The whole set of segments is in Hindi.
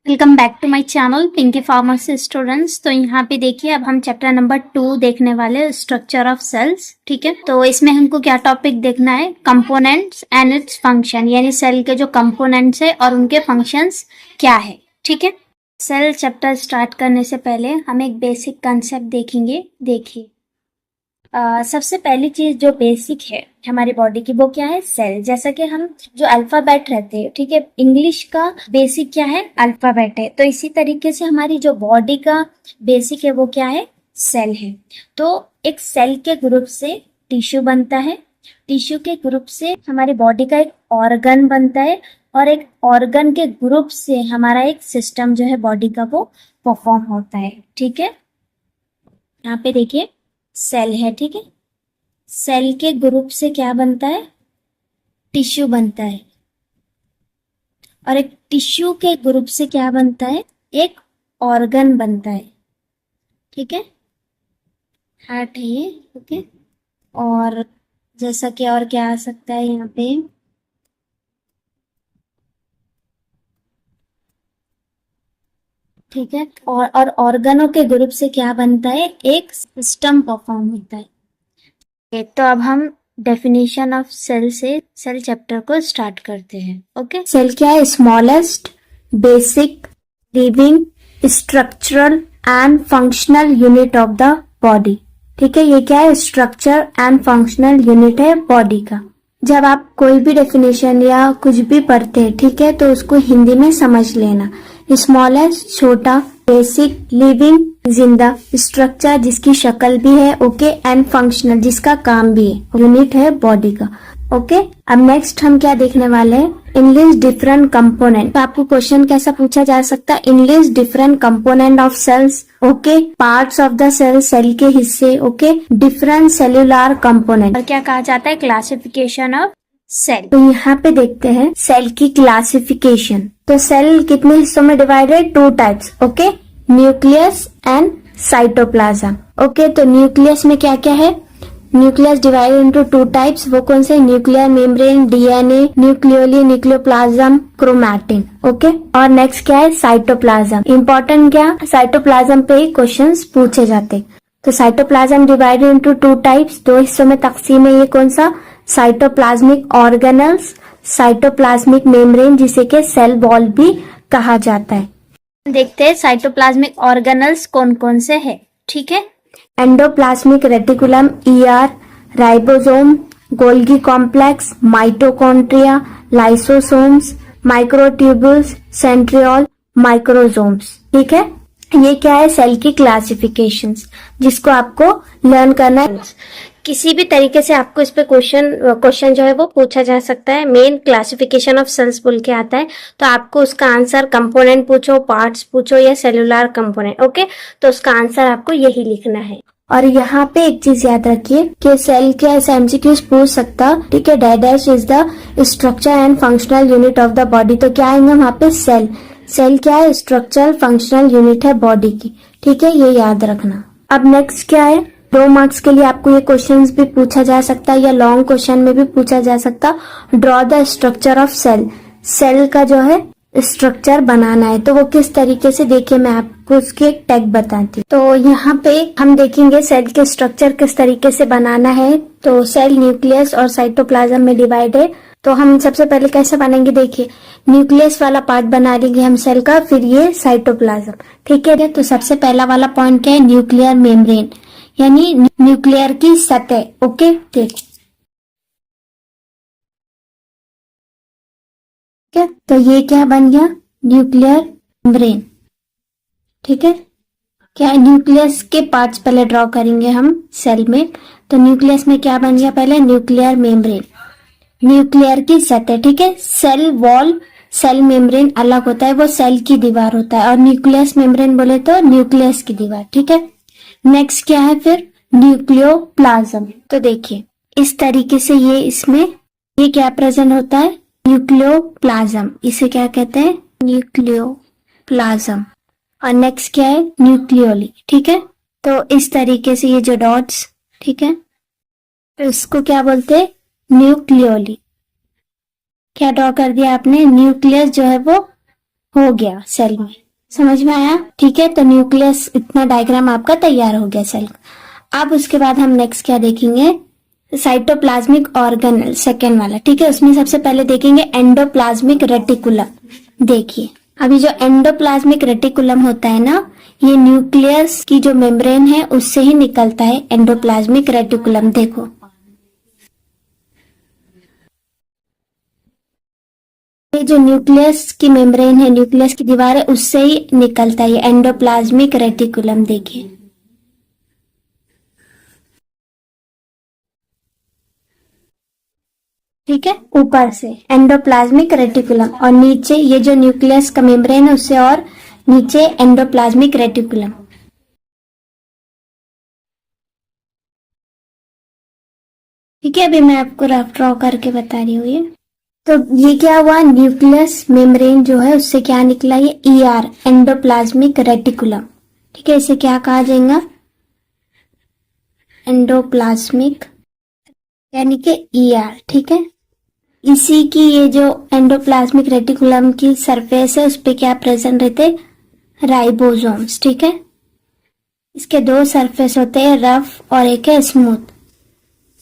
Welcome back to my channel Pinky pharmacy students. तो यहाँ पे देखिए, अब हम चैप्टर नंबर 2 देखने वाले, स्ट्रक्चर ऑफ सेल्स। ठीक है, तो इसमें हमको क्या टॉपिक देखना है, कंपोनेंट्स एंड इट्स फंक्शन, यानी सेल के जो कंपोनेंट्स है और उनके फंक्शंस क्या है। ठीक है, सेल चैप्टर स्टार्ट करने से पहले हम एक बेसिक कंसेप्ट देखेंगे। देखिए, सबसे पहली चीज जो बेसिक है हमारी बॉडी की, वो क्या है, सेल। जैसा कि हम जो अल्फाबेट रहते हैं, ठीक है, इंग्लिश का बेसिक क्या है, अल्फाबेट है। तो इसी तरीके से हमारी जो बॉडी का बेसिक है वो क्या है, सेल है। तो एक सेल के ग्रुप से टिश्यू बनता है, टिश्यू के ग्रुप से हमारी बॉडी का एक ऑर्गन बनता है, और एक ऑर्गन के ग्रुप से हमारा एक सिस्टम जो है बॉडी का वो परफॉर्म होता है। ठीक है, यहाँ पे देखिए सेल है। ठीक है, सेल के ग्रुप से क्या बनता है, टिश्यू बनता है, और एक टिश्यू के ग्रुप से क्या बनता है, एक ऑर्गन बनता है। ठीक है, हार्ट है ये। ओके, और जैसा कि और क्या आ सकता है यहाँ पे, ठीक है, और ऑर्गनों के ग्रुप से क्या बनता है, एक सिस्टम परफॉर्म होता है। तो अब हम डेफिनेशन ऑफ सेल से सेल चैप्टर को स्टार्ट करते हैं। ओके, सेल क्या है, smallest basic living structural and functional unit of the body. ठीक है, ये क्या है, स्ट्रक्चर एंड फंक्शनल यूनिट है बॉडी का। जब आप कोई भी डेफिनेशन या कुछ भी पढ़ते हैं, ठीक है, तो उसको हिंदी में समझ लेना। स्मॉलेस्ट छोटा, बेसिक लिविंग जिंदा, स्ट्रक्चर जिसकी शक्ल भी है, ओके, एंड फंक्शनल जिसका काम भी है, यूनिट है बॉडी का। ओके, अब नेक्स्ट हम क्या देखने वाले हैं, इंग्लिश डिफरेंट कंपोनेंट। तो आपको क्वेश्चन कैसा पूछा जा सकता है, English different component of cells, okay, parts of the cell, cell के हिस्से, ओके, डिफरेंट सेल्यूलर कंपोनेंट। और क्या कहा जाता है, क्लासिफिकेशन ऑफ सेल। तो यहाँ पे देखते हैं सेल की क्लासिफिकेशन। तो सेल कितने हिस्सों में divided, 2 types, okay, nucleus and cytoplasm. Okay, तो न्यूक्लियस में क्या क्या है, न्यूक्लियस डिवाइडेड इनटू 2 टाइप्स, वो कौन से, nuclear membrane, DNA, nucleoli, nucleoplasm, chromatin. Okay, और नेक्स्ट क्या है, साइटोप्लाज्म। इंपॉर्टेंट क्या, साइटोप्लाज्म पे ही क्वेश्चंस पूछे जाते। तो साइटोप्लाज्म डिवाइडेड इनटू 2 टाइप्स, 2 हिस्सों में तकसीम है। ये कौन सा, साइटोप्लाज्मिक ऑर्गेनल्स, साइटोप्लाज्मिक मेम्ब्रेन जिसे के सेल वॉल भी कहा जाता है। देखते हैं साइटोप्लाज्मिक ऑर्गेनल्स कौन कौन से है। ठीक है, endoplasmic reticulum, ER, ribosome, Golgi complex, mitochondria, lysosomes, microtubules, centriole, microsomes. ठीक है, ये क्या है, सेल की क्लासिफिकेशंस जिसको आपको लर्न करना है। किसी भी तरीके से आपको इस पे क्वेश्चन जो है वो पूछा जा सकता है। मेन क्लासिफिकेशन ऑफ सेल्स बोल के आता है, तो आपको उसका आंसर कंपोनेंट पूछो, पार्ट्स पूछो या सेलुलर कंपोनेंट, ओके, तो उसका आंसर आपको यही लिखना है। और यहाँ पे एक चीज याद रखिए कि सेल क्या ऐसा एमसीक्यूज पूछ सकता, ठीक है, dash is the structure and functional unit of the body. तो क्या आएंगे वहाँ पे, सेल। सेल क्या है, स्ट्रक्चरल फंक्शनल यूनिट है बॉडी की। ठीक है, ये याद रखना। अब नेक्स्ट क्या है, 2 मार्क्स के लिए आपको ये क्वेश्चंस भी पूछा जा सकता है या लॉन्ग क्वेश्चन में भी पूछा जा सकता। Draw the structure of cell, cell का जो है स्ट्रक्चर बनाना है। तो वो किस तरीके से, देखिए मैं आपको उसकी एक टैग बताती हूँ। तो यहाँ पे हम देखेंगे सेल के स्ट्रक्चर किस तरीके से बनाना है। तो सेल न्यूक्लियस और साइटोप्लाज्म में डिवाइड है। तो हम सबसे पहले कैसे बनेंगे, देखिए न्यूक्लियस वाला पार्ट बना लेंगे हम सेल का, फिर ये साइटोप्लाज्म। ठीक है, तो सबसे पहला वाला पॉइंट क्या है, न्यूक्लियर मेम्ब्रेन, यानी न्यूक्लियर की सतह। ओके, ठीक है, तो ये क्या बन गया, न्यूक्लियर मेम्ब्रेन। ठीक है, क्या न्यूक्लियस के पार्ट्स पहले ड्रॉ करेंगे हम सेल में। तो न्यूक्लियस में क्या बन गया, पहले न्यूक्लियर मेम्ब्रेन, न्यूक्लियर की सतह। ठीक है, सेल वॉल, सेल मेम्ब्रेन अलग होता है, वो सेल की दीवार होता है, और न्यूक्लियस मेम्ब्रेन बोले तो न्यूक्लियस की दीवार। ठीक है, नेक्स्ट क्या है फिर, न्यूक्लियोप्लाज्म। तो देखिए इस तरीके से ये इसमें ये क्या प्रेजेंट होता है, न्यूक्लियोप्लाज्म, इसे क्या कहते हैं, न्यूक्लियोप्लाज्म। और नेक्स्ट क्या है, न्यूक्लियोली। ठीक है, तो इस तरीके से ये जो डॉट्स, ठीक है, तो इसको क्या बोलते हैं, न्यूक्लियोली। क्या ड्रॉ कर दिया आपने, न्यूक्लियस जो है वो हो गया सेल में। समझ में आया? ठीक है, तो न्यूक्लियस इतना डायग्राम आपका तैयार हो गया सेल का। अब उसके बाद हम नेक्स्ट क्या देखेंगे, साइटोप्लाज्मिक ऑर्गेनेल, सेकेंड वाला। ठीक है, उसमें सबसे पहले देखेंगे एंडोप्लाज्मिक रेटिकुलम। देखिए, अभी जो एंडोप्लाज्मिक रेटिकुलम होता है ना, ये न्यूक्लियस की जो मेम्ब्रेन है उससे ही निकलता है एंडोप्लाज्मिक रेटिकुलम। देखो, ये जो न्यूक्लियस की मेम्ब्रेन है, न्यूक्लियस की दीवार है, उससे ही निकलता है ये एंडोप्लाज्मिक रेटिकुलम। देखिए, ठीक है, ऊपर से एंडोप्लाज्मिक रेटिकुलम और नीचे ये जो न्यूक्लियस का मेम्ब्रेन है उससे और नीचे एंडोप्लाज्मिक रेटिकुलम। ठीक है, अभी मैं आपको रफ ड्रॉ करके बता रही हूँ ये। तो ये क्या हुआ, न्यूक्लियस मेम्ब्रेन जो है उससे क्या निकला, ये ईआर, एंडोप्लाज्मिक रेटिकुलम। ठीक है, इसे क्या कहा जाएगा, एंडोप्लाज्मिक यानी कि ईआर। ठीक है, इसी की ये जो एंडोप्लाज्मिक रेटिकुलम की सरफेस है उस पे क्या प्रेजेंट रहते, राइबोसोम्स। ठीक है, इसके दो सरफेस होते हैं, रफ और एक है स्मूथ।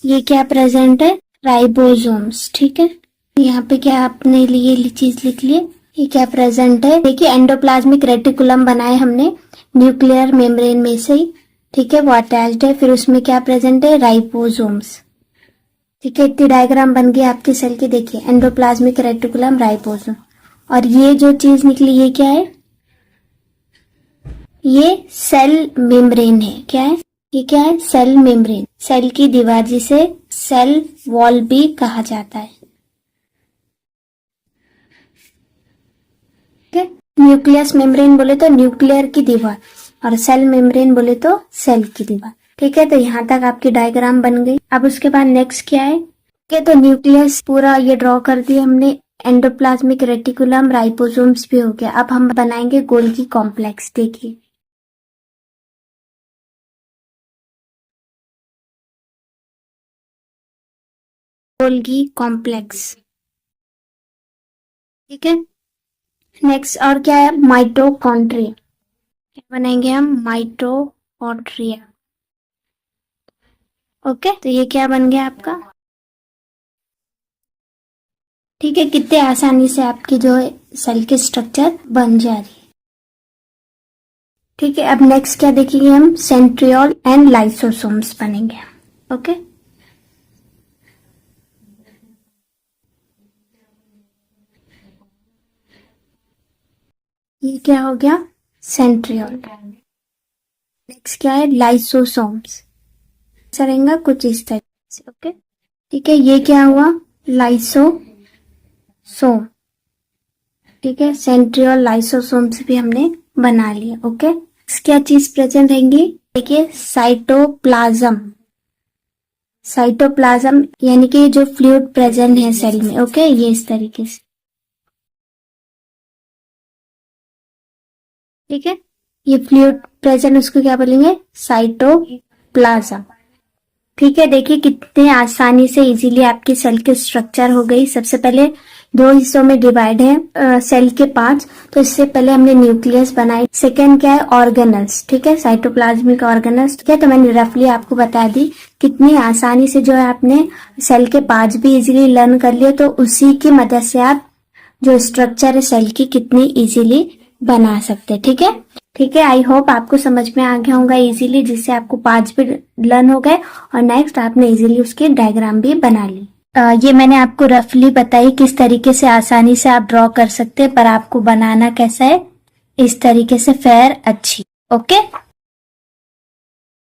ये क्या प्रेजेंट है, राइबोसोम्स। ठीक है, यहाँ पे क्या आपने लिए चीज लिख लिए, ये क्या प्रेजेंट है। देखिए, एंडोप्लाज्मिक रेटिकुलम बनाए हमने न्यूक्लियर मेम्ब्रेन में से ही। ठीक है, वो अटैच्ड है, फिर उसमें क्या प्रेजेंट है, राइबोसोम्स। ठीक है, इतनी डायग्राम बन गई आपके सेल की। देखिए, एंडोप्लाज्मिक रेटिकुलम, राइबोसोम, और ये जो चीज निकली ये क्या है, ये सेल मेम्ब्रेन है। क्या है ये, क्या है, सेल मेम्ब्रेन, सेल की दीवार, जिसे सेल वॉल भी कहा जाता है। ठीक है, न्यूक्लियस मेम्ब्रेन बोले तो न्यूक्लियर की दीवार, और सेल मेम्ब्रेन बोले तो सेल की दीवार। ठीक है, तो यहाँ तक आपकी डायग्राम बन गई। अब उसके बाद नेक्स्ट क्या है, ठीक है, तो न्यूक्लियस पूरा ये ड्रॉ कर दिया हमने, एंडोप्लाज्मिक रेटिकुलम, राइबोसोम्स भी हो गया। अब हम बनाएंगे गोल्गी कॉम्प्लेक्स। देखिए, गोल्गी कॉम्प्लेक्स। ठीक है, नेक्स्ट और क्या है, माइटोकॉन्ड्रिया। क्या बनाएंगे हम, माइटोकॉन्ड्रिया। ओके, तो ये क्या बन गया आपका। ठीक है, कितने आसानी से आपकी जो सेल की स्ट्रक्चर बन जा रही है। ठीक है, अब नेक्स्ट क्या देखेंगे हम, सेंट्रियोल एंड लाइसोसोम्स बनेंगे। ओके, ये क्या हो गया, सेंट्रियोल। नेक्स्ट क्या है, लाइसोसोम्स। ऐसा रहेगा कुछ इस तरह से। ओके, ठीक है, ये क्या हुआ, लाइसोसोम। ठीक है, सेंट्रियोल, लाइसोसोम्स भी हमने बना लिया। ओके, क्या चीज प्रेजेंट रहेंगी, देखिए, साइटोप्लाज्म। साइटोप्लाज्म यानी कि जो फ्लूइड प्रेजेंट है सेल में। ओके, ये इस तरीके से। ठीक है, ये फ्लूइड प्रेजेंट उसको क्या बोलेंगे, साइटोप्लाज्म। ठीक है, देखिए कितने आसानी से इजीली आपकी सेल की स्ट्रक्चर हो गई। सबसे पहले दो हिस्सों में डिवाइड है सेल के पांच। तो इससे पहले हमने न्यूक्लियस बनाई। सेकेंड क्या है, ऑर्गेनल्स। ठीक है, साइटोप्लाज्मिक ऑर्गेनल्स। ठीक है, तो मैंने रफली आपको बता दी कितनी आसानी से जो है आपने सेल के पार्ट्स भी इजीली लर्न कर लिए। तो उसी की मदद से आप जो स्ट्रक्चर है सेल की कितनी इजीली बना सकते। ठीक है, ठीक है, आई होप आपको समझ में आ गया होगा इजीली, जिससे आपको पार्ट्स भी लर्न हो गए और नेक्स्ट आपने इजीली उसकी डायग्राम भी बना ली। ये मैंने आपको रफली बताई किस तरीके से आसानी से आप ड्रॉ कर सकते हैं, पर आपको बनाना कैसा है, इस तरीके से फेयर अच्छी। ओके।